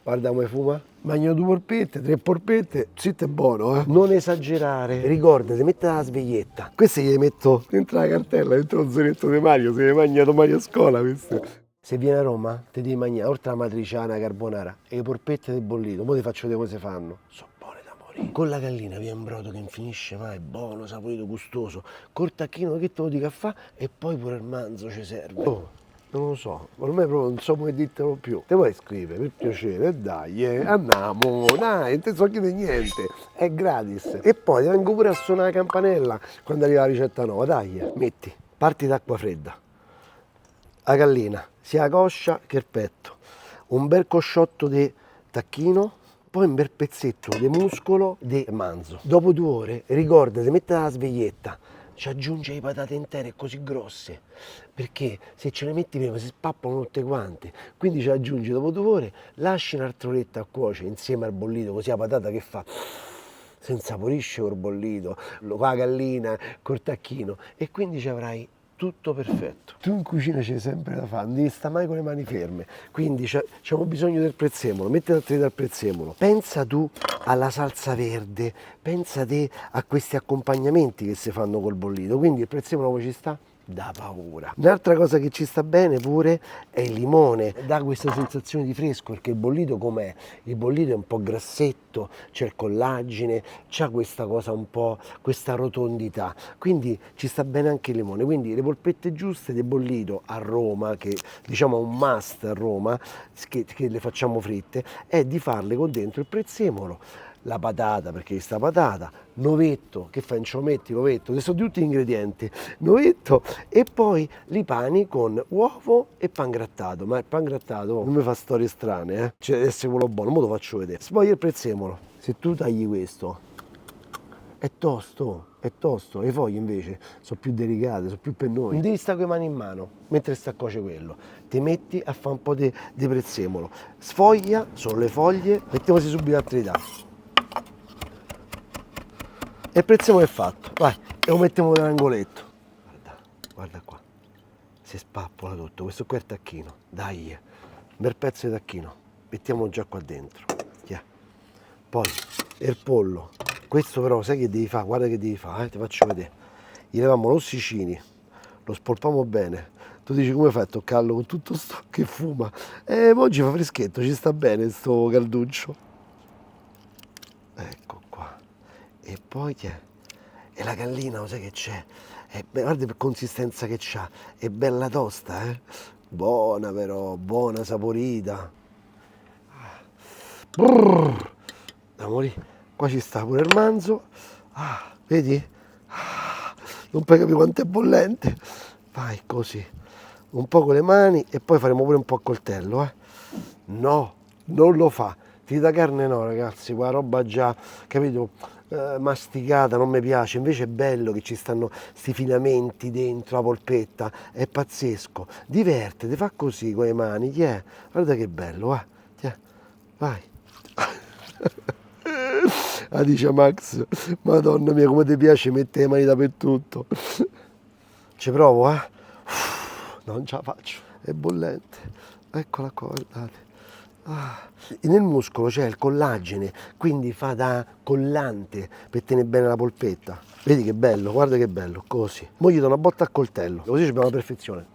Guarda come fuma. Magno 2 polpette, 3 polpette, zitto è buono, eh. Non esagerare. Ricordati, metti la sveglietta. Queste gliele metto dentro la cartella, dentro lo zainetto di Mario, se le mangia domani a scuola queste. Se vieni a Roma, ti devi mangiare, oltre alla matriciana, carbonara e le polpette del bollito, mo ti faccio vedere come si fanno. Sono buone da morire. Con la gallina vi è un brodo che non finisce mai, buono, saporito, gustoso. Col tacchino che te lo dica a fa e poi pure il manzo ci serve. Oh. Non lo so, ormai proprio non so come dirtelo più. Te vuoi scrivere, per piacere, dai, andiamo, dai, non ti so chiedere niente, è gratis. E poi ti vengo pure a suonare la campanella quando arriva la ricetta nuova, dai, metti, parti d'acqua fredda, la gallina, sia la coscia che il petto, un bel cosciotto di tacchino, poi un bel pezzetto di muscolo di manzo. Dopo 2 ore, ricordati, metti la sveglietta, ci aggiunge le patate intere così grosse, perché se ce le metti prima si spappano tutte quante, quindi ci aggiungi dopo 2 ore, lasci un'altra oretta a cuocere insieme al bollito, così la patata che fa si insaporisce col bollito, con la gallina, col tacchino, e quindi ci avrai tutto perfetto. Tu in cucina c'è sempre da fare, non devi stare mai con le mani ferme, quindi abbiamo bisogno del prezzemolo, mettiti dal prezzemolo. Pensa tu alla salsa verde, pensa te a questi accompagnamenti che si fanno col bollito, quindi il prezzemolo come ci sta? Da paura. Un'altra cosa che ci sta bene pure è il limone, dà questa sensazione di fresco, perché il bollito com'è? Il bollito è un po' grassetto, c'è il collagine, c'ha questa cosa un po', questa rotondità, quindi ci sta bene anche il limone. Quindi le polpette giuste del bollito a Roma, che diciamo è un must a Roma, che le facciamo fritte, è di farle con dentro il prezzemolo, la patata, perché sta patata, l'ovetto, che fai? Non metti l'ovetto, adesso tutti gli ingredienti, l'ovetto, e poi li pani con uovo e pangrattato, ma il pangrattato non mi fa storie strane, cioè deve essere quello buono, mo lo faccio vedere. Poi il prezzemolo, se tu tagli questo, è tosto, le foglie invece sono più delicate, sono più pennose. Non devi stare con le mani in mano mentre sta a cuocere quello. Ti metti a fare un po' di prezzemolo. Sfoglia, sono le foglie, mettiamoci subito a trità. E il prezzemolo è fatto, vai, e lo mettiamo nell'angoletto. Guarda qua, si spappola tutto, questo qua è il tacchino, dai, un bel pezzo di tacchino, mettiamolo già qua dentro. Yeah. Poi, il pollo, questo però sai che devi fare, guarda che devi fare, ti faccio vedere. Gli leviamo l'ossicini, lo spolpiamo bene. Tu dici come fai a toccarlo con tutto sto che fuma? Oggi fa freschetto, ci sta bene sto calduccio. Ecco qua. E poi che è? E la gallina, lo sai che c'è? Guarda per consistenza che c'ha, è bella tosta, buona però, buona, saporita. Brrr. Amori, qua ci sta pure il manzo, vedi? Non puoi capire quanto è bollente. Vai così, un po' con le mani e poi faremo pure un po' a coltello, No, non lo fa. Trita carne no, ragazzi, quella roba già, capito? Masticata, non mi piace, invece è bello che ci stanno sti filamenti dentro la polpetta, è pazzesco. Divertiti, fa così con le mani, guarda che bello, va, vai. Dice Max, madonna mia come ti piace mettere le mani dappertutto. Ci provo, non ce la faccio, è bollente, eccola qua, guardate. Nel muscolo c'è il collagene, quindi fa da collante per tenere bene la polpetta. Vedi che bello, guarda che bello, così. Mo gli do una botta a coltello, così abbiamo la perfezione.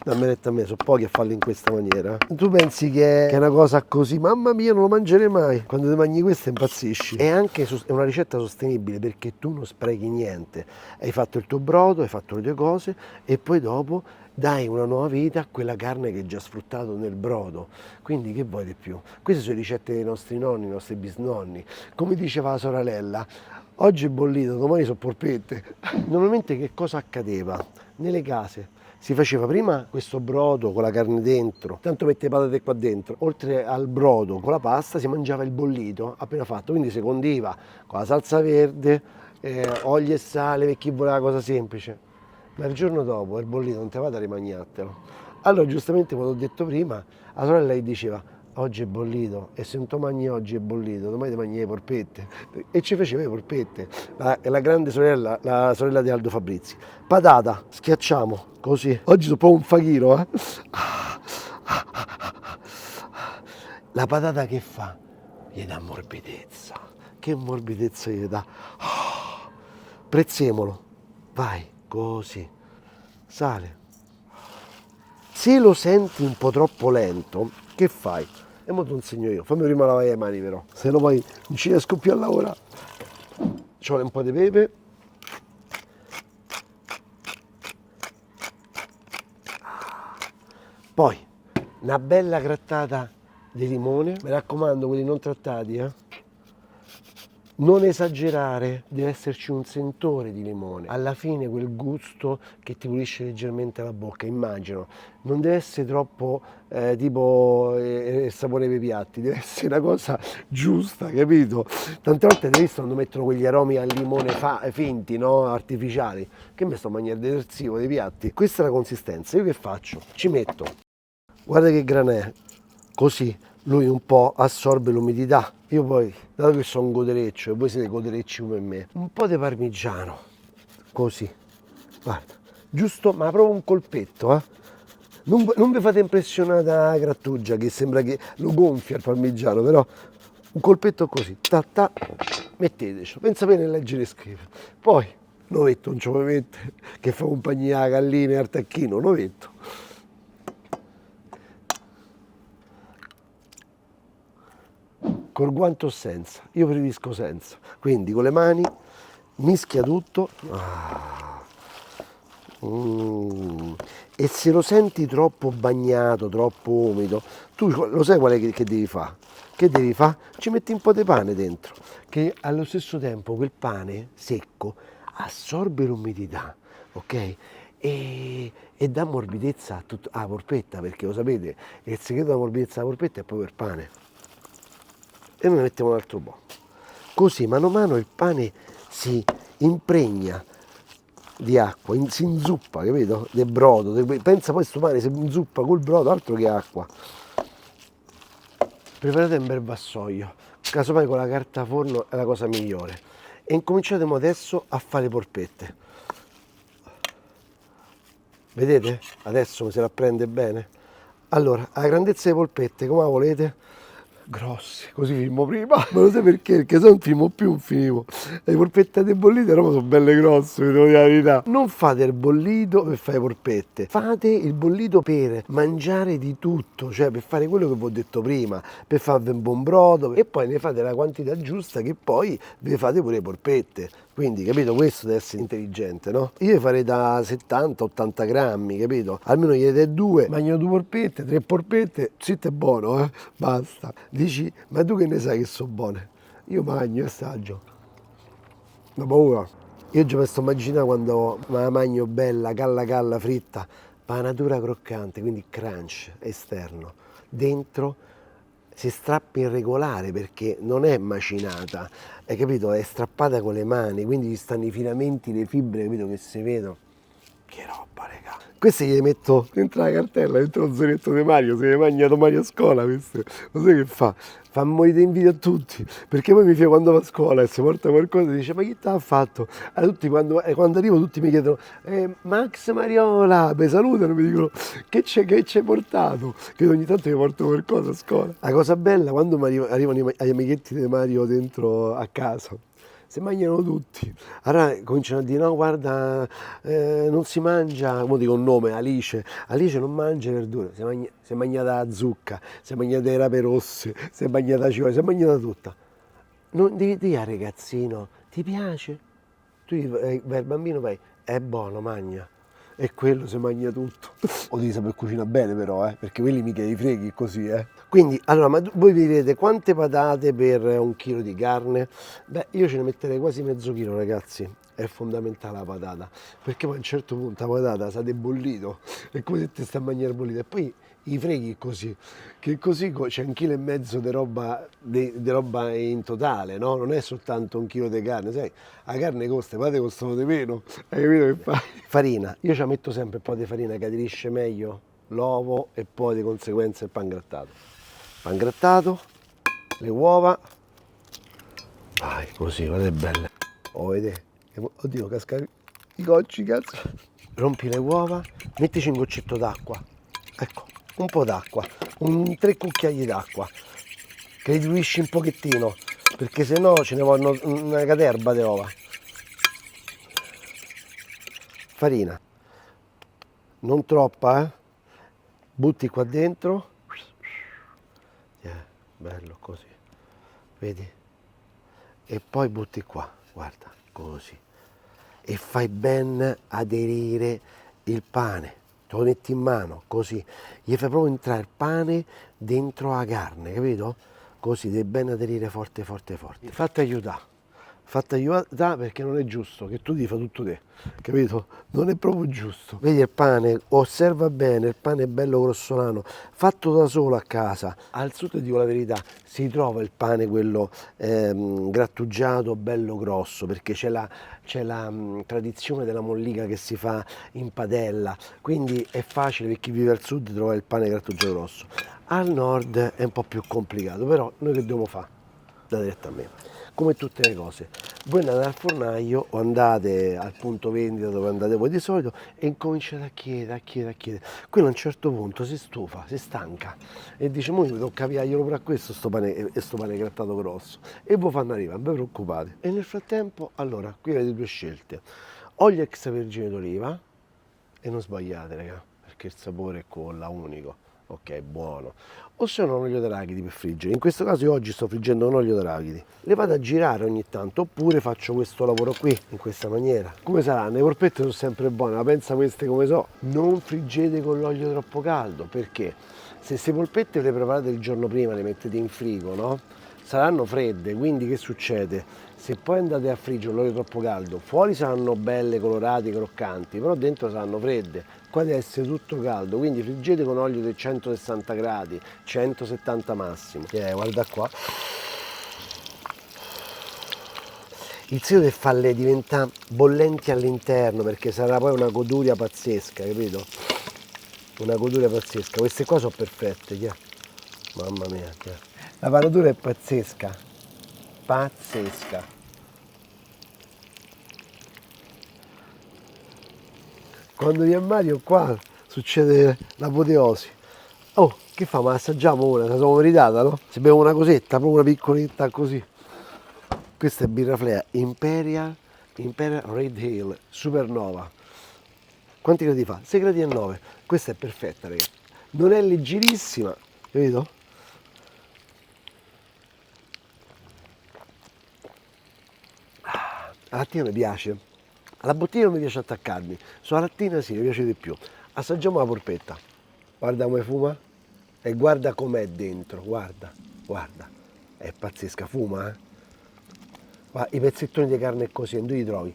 Dammi retta a me, sono pochi a farlo in questa maniera. Tu pensi che è una cosa così, mamma mia, non lo mangerei mai. Quando ti mangi questo impazzisci. È anche è una ricetta sostenibile perché tu non sprechi niente. Hai fatto il tuo brodo, hai fatto le tue cose e poi dopo dai una nuova vita a quella carne che hai già sfruttato nel brodo. Quindi che vuoi di più? Queste sono ricette dei nostri nonni, dei nostri bisnonni. Come diceva la sorella, oggi è bollito, domani sono polpette. Normalmente che cosa accadeva? Nelle case si faceva prima questo brodo con la carne dentro, tanto mette le patate qua dentro, oltre al brodo con la pasta si mangiava il bollito appena fatto, quindi si condiva con la salsa verde, olio e sale per chi voleva la cosa semplice, ma il giorno dopo il bollito non te vada a rimagnartelo. Allora giustamente come ho detto prima, la sorella gli diceva oggi è bollito e se non ti mangi oggi è bollito, domani ti mangi le polpette, e ci faceva le polpette, la grande sorella, la sorella di Aldo Fabrizi. Patata, schiacciamo, così, oggi sono proprio un fachino, La patata che fa? Gli dà morbidezza. Che morbidezza gli dà. Oh, prezzemolo. Vai, così. Sale. Se lo senti un po' troppo lento, che fai? E mo te lo insegno io. Fammi prima lavare le mani però. Se no poi non ci riesco più a lavorare. Ci vuole un po' di pepe. Poi una bella grattata di limone, mi raccomando quelli non trattati, Non esagerare, deve esserci un sentore di limone, alla fine quel gusto che ti pulisce leggermente la bocca, immagino, non deve essere troppo tipo il sapore dei piatti, deve essere una cosa giusta, capito? Tante volte hai visto quando mettono quegli aromi al limone finti, no? Artificiali, che mi sto mangiando detersivo dei piatti, questa è la consistenza, io che faccio? Ci metto, guarda che granè, così lui un po' assorbe l'umidità. Io poi, dato che sono un godereccio e voi siete goderecci come me, un po' di parmigiano, così, guarda, giusto, ma proprio un colpetto, Non vi fate impressionare da grattugia che sembra che lo gonfia il parmigiano, però un colpetto così, metteteci, pensa bene a leggere e scrivere. Poi, l'ovetto non ci vuoi mettere, che fa compagnia alla gallina e al tacchino, l'ovetto. Col guanto o senza? Io preferisco senza. Quindi con le mani mischia tutto. E se lo senti troppo bagnato, troppo umido, tu lo sai qual è che devi fare? Che devi fare? Ci metti un po' di pane dentro, che allo stesso tempo quel pane secco assorbe l'umidità, ok? E dà morbidezza alla polpetta, perché lo sapete, il segreto della morbidezza della polpetta è proprio il pane. E noi mettiamo un altro po'. Così mano a mano il pane si impregna di acqua, si inzuppa, capito? Del brodo. Pensa poi sto pane si inzuppa col brodo, altro che acqua. Preparate un bel vassoio, casomai con la carta forno è la cosa migliore. E incominciate adesso a fare le polpette. Vedete? Adesso mi se la prende bene. Allora, la grandezza delle polpette, come la volete? Grossi, così filmo prima, ma lo sai perché? Perché se non filmo più non finivo. Le polpette bollite a Roma sono belle grosse, vi devo dire la verità. Non fate il bollito per fare polpette, fate il bollito per mangiare di tutto, cioè per fare quello che vi ho detto prima, per farvi un buon brodo e poi ne fate la quantità giusta che poi vi fate pure le polpette. Quindi, capito, questo deve essere intelligente, no? Io farei da 70-80 grammi, capito? Almeno gli date due, mangiano 2 polpette, 3 polpette, zitto è buono, basta. Dici, ma tu che ne sai che sono buone? Io mangio e assaggio. Ho paura. Io già mi sto immaginando quando me la mangio bella, calla fritta, panatura croccante, quindi crunch esterno. Dentro si strappa in regolare perché non è macinata, hai capito? È strappata con le mani, quindi ci stanno i filamenti, le fibre, capito, che si vedono. Che roba, raga. Questi gli metto dentro la cartella, dentro lo zainetto di Mario, se li mangia domani a scuola, queste. Lo sai che fa? Fa morire di invidia a tutti, perché poi mi fa quando va a scuola e si porta qualcosa e dice ma chi ti ha fatto? Allora, tutti, quando arrivo tutti mi chiedono Max Mariola, mi salutano, mi dicono che ci hai portato? Che ogni tanto mi porto qualcosa a scuola. La cosa bella quando arrivano gli amichetti di Mario dentro a casa, si mangiano tutti. Allora cominciano a dire no guarda non si mangia, come dico un nome, Alice non mangia verdure, si è mangiata la zucca, si è mangiata le rape rosse, si è mangiata la cipolla, si è mangiata tutta. Non devi dire al ragazzino, ti piace? Tu vai al bambino vai, è buono, mangia. E quello si mangia tutto. O devi saper cucinare bene però, perché quelli mica li freghi così, Quindi, allora, ma voi vi direte quante patate per 1 chilo di carne? Beh, io ce ne metterei quasi mezzo chilo, ragazzi. È fondamentale la patata, perché poi a un certo punto la patata sa di bollito, è come se ti sta a mangiare bollito. E poi i freghi così, che così c'è 1,5 kg di roba in totale, no? Non è soltanto 1 chilo di carne, sai, la carne costa, le patate costano di meno, hai capito che fai? Farina, io ci metto sempre un po' di farina che aderisce meglio l'uovo e poi di conseguenza il pan grattato, le uova, vai così, guarda che belle, vedete? Oddio, casca i gocci, cazzo. Rompi le uova, mettici un goccetto d'acqua, ecco, un po' d'acqua, 3 cucchiai d'acqua, che li diluisci un pochettino, perché se no ce ne vogliono una caterba di uova. Farina, non troppa, butti qua dentro, bello così, vedi? E poi butti qua, guarda, così. E fai ben aderire il pane, te lo metti in mano, così. Gli fai proprio entrare il pane dentro la carne, capito? Così, devi ben aderire forte, forte, forte. Fatti aiutare perché non è giusto che tu ti fai tutto te, capito? Non è proprio giusto. Vedi il pane, osserva bene, il pane è bello grossolano, fatto da solo a casa. Al sud, ti dico la verità, si trova il pane quello grattugiato, bello grosso, perché c'è la tradizione della mollica che si fa in padella, quindi è facile per chi vive al sud trovare il pane grattugiato grosso. Al nord è un po' più complicato, però noi che dobbiamo fare? Da direttamente. Come tutte le cose, voi andate al fornaio o andate al punto vendita dove andate voi di solito e incominciate a chiedere, a chiedere, a chiedere. Quello a un certo punto si stufa, si stanca e dice: mo mi tocca pigliarglielo pure a questo sto pane, e sto pane grattato grosso. E voi fanno arrivare, non vi preoccupate. E nel frattempo, allora, qui avete due scelte: olio extravergine d'oliva, e non sbagliate, raga, perché il sapore è colla, unico, ok, buono. O se no un olio d'arachidi per friggere. In questo caso io oggi sto friggendo un olio d'arachidi. Le vado a girare ogni tanto, oppure faccio questo lavoro qui, in questa maniera. Come saranno? Le polpette sono sempre buone, ma pensa queste come so. Non friggete con l'olio troppo caldo, perché se queste polpette le preparate il giorno prima, le mettete in frigo, no? Saranno fredde, quindi che succede? Se poi andate a friggere l'olio troppo caldo, fuori saranno belle, colorate, croccanti, però dentro saranno fredde. Qua deve essere tutto caldo, quindi friggete con olio di 160 gradi, 170 massimo. Guarda qua. Il segreto è farle diventare bollenti all'interno, perché sarà poi una goduria pazzesca, capito? Una goduria pazzesca. Queste qua sono perfette, chi è? Mamma mia, chi è? La panatura è pazzesca, pazzesca. Quando vi Mario qua succede l'apoteosi. Oh, che fa? Ma assaggiamo una, la siamo meritata, no? Se bevo una cosetta, proprio una piccoletta così. Questa è birra Flea Imperial Red Ale Supernova. Quanti gradi fa? 6 gradi e 9. Questa è perfetta, ragazzi. Non è leggerissima, capito? La lattina mi piace, alla bottiglia non mi piace attaccarmi, sulla lattina sì, mi piace di più. Assaggiamo la polpetta, guarda come fuma e guarda com'è dentro, guarda, guarda, è pazzesca, fuma, eh? Guarda, i pezzettoni di carne così, dove li trovi?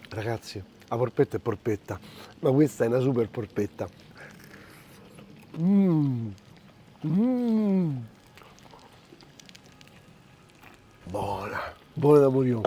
Ragazzi, la polpetta è polpetta, ma questa è una super polpetta. Buona, buona da morire.